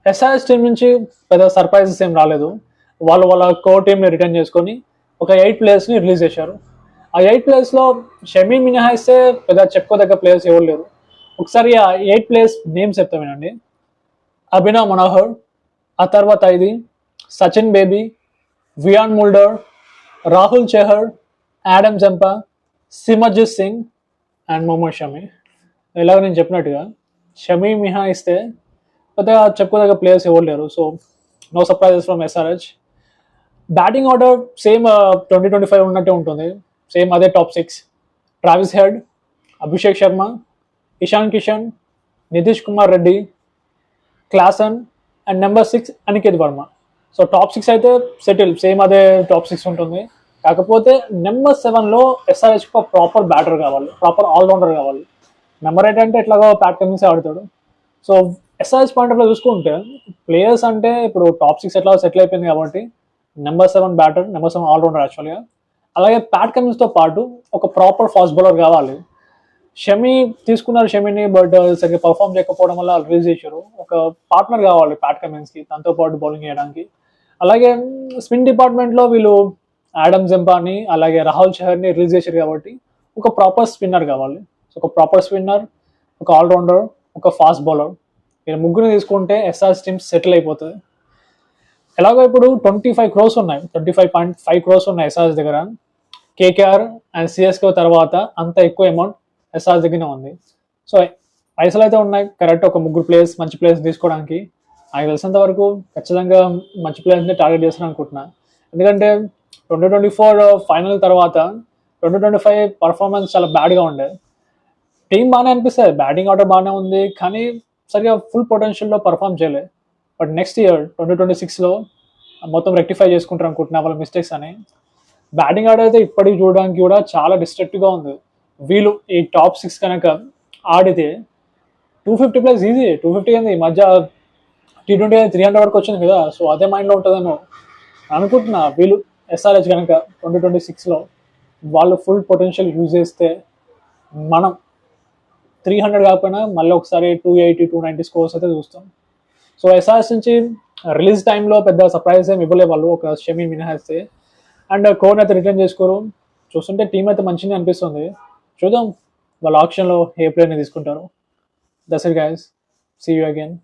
SRS team నుంచి పెద్ద surprises ఏం రాలేదు. వాళ్ళు వాళ్ళ కోర్ టీంని రిటర్న్ చేసుకొని ఒక 8 ప్లేయర్స్ని రిలీజ్ చేశారు. ఆ 8 ప్లేయర్స్లో షమీ మినహాయిస్తే పెద్ద చెప్పుకోదగ్గ ప్లేయర్స్ ఎవరు లేరు. ఒకసారి ఆ 8 ప్లేయర్స్ నేమ్స్ చెప్తా వినండి. అభినవ్ మనోహర్, ఆ తర్వాత ఇది Sachin Baby, Wiaan Mulder, Rahul Chahar, Adam Zampa, Simarjeet Singh and Mohammed Shami. ఇలాగ నేను చెప్పినట్టుగా షమీ మినహాయిస్తే పెద్దగా చెప్పుకోదగ్గ ప్లేయర్స్ ఎవరు లేరు. So no surprises from SRH. Batting order same 2025 ఉన్నట్టే ఉంటుంది. సేమ్ అదే top 6: Travis Head, Abhishek Sharma, Ishan Kishan, Nitish Kumar Reddy, Klaasen and number 6 Aniket Varma. So top 6 అయితే సెటిల్, సేమ్ అదే టాప్ 6 ఉంటుంది. కాకపోతే నెంబర్ 7లో ఎస్ఆర్హెచ్కి ఒక ప్రాపర్ బ్యాటర్ కావాలి, ప్రాపర్ ఆల్రౌండర్ కావాలి. నెంబర్ 8 అంటే ఎట్లాగో ప్యాట్ కమిన్సే ఆడుతాడు. సో ఎస్ఆర్హెచ్ పాయింట్ ఆఫ్ లో చూసుకుంటే ప్లేయర్స్ అంటే ఇప్పుడు టాప్ 6 ఎట్లా సెటిల్ అయిపోయింది కాబట్టి నెంబర్ 7 బ్యాటర్, నెంబర్ 7 ఆల్రౌండర్ యాక్చువల్గా. అలాగే ప్యాట్ కమిన్స్తో పాటు ఒక ప్రాపర్ ఫాస్ట్ బౌలర్ కావాలి. షమీ తీసుకున్నారు షమీని, బట్ సరిగ్గా పర్ఫామ్ చేయకపోవడం వల్ల రిలీజ్ చేశారు. ఒక పార్ట్నర్ కావాలి ప్యాట్ కమిన్స్కి, తనతో పాటు బౌలింగ్ చేయడానికి. అలాగే స్పిన్ డిపార్ట్మెంట్లో వీళ్ళు యాడమ్ జంపాని అలాగే రాహుల్ చహర్ని రిలీజ్ చేశారు కాబట్టి ఒక ప్రాపర్ స్పిన్నర్ కావాలి. సో ఒక ప్రాపర్ స్పిన్నర్, ఒక ఆల్రౌండర్, ఒక ఫాస్ట్ బౌలర్, మీరు ముగ్గురు తీసుకుంటే ఎస్ఆర్ఎస్ టీమ్ సెటిల్ అయిపోతుంది. ఎలాగో ఇప్పుడు 25 crores ఉన్నాయి, 25.5 crores ఉన్నాయి ఎస్ఆర్ఎస్ దగ్గర. కేకేఆర్ అండ్ సిఎస్కే తర్వాత అంత ఎక్కువ అమౌంట్ ఎస్ఆర్ఎస్ దగ్గరనే ఉంది. సో పైసలు అయితే ఉన్నాయి కరెక్ట్, ఒక ముగ్గురు ప్లేయర్స్ మంచి ప్లేయర్స్ తీసుకోవడానికి. నాకు తెలిసినంత వరకు ఖచ్చితంగా మంచి ప్లేయర్స్ని టార్గెట్ చేస్తాను అనుకుంటున్నా. ఎందుకంటే 2024 ఫైనల్ తర్వాత 2025 పర్ఫార్మెన్స్ చాలా బ్యాడ్గా ఉండే. టీం బాగానే అనిపిస్తుంది, బ్యాటింగ్ ఆర్డర్ బాగానే ఉంది, కానీ సరిగా ఫుల్ పొటెన్షియల్లో పర్ఫామ్ చేయలేదు. బట్ నెక్స్ట్ ఇయర్ 2026లో మొత్తం రెక్టిఫై చేసుకుంటారు అనుకుంటున్నా వాళ్ళ మిస్టేక్స్ అని. బ్యాటింగ్ ఆర్డర్ అయితే ఇప్పటికి చూడడానికి కూడా చాలా డిస్ట్రక్టివ్గా ఉంది. వీళ్ళు ఈ టాప్ 6 కనుక ఆడితే 250+ ఈజీ. 250 ఏంది, ఈ మధ్య T20 300 వరకు వచ్చింది కదా. సో అదే మైండ్లో ఉంటుందేమో అనుకుంటున్నా. వీళ్ళు ఎస్ఆర్హెచ్ కనుక 2026లో వాళ్ళు ఫుల్ పొటెన్షియల్ యూజ్ చేస్తే మనం 300 కాకపోయినా మళ్ళీ ఒకసారి 280, 290 స్కోర్స్ అయితే చూస్తాం. సో ఎస్ఆర్ఎస్ నుంచి రిలీజ్ టైంలో పెద్ద సర్ప్రైజ్ ఏమి ఇవ్వలే వాళ్ళు, ఒక షమీ మినహాయిస్తే. అండ్ కోర్ని అయితే రిటర్న్ చేసుకోరు. చూస్తుంటే టీం అయితే మంచిగా అనిపిస్తుంది. చూద్దాం వాళ్ళ ఆప్షన్లో ఏ ప్లేయర్ని తీసుకుంటారు. That's it guys, see you again.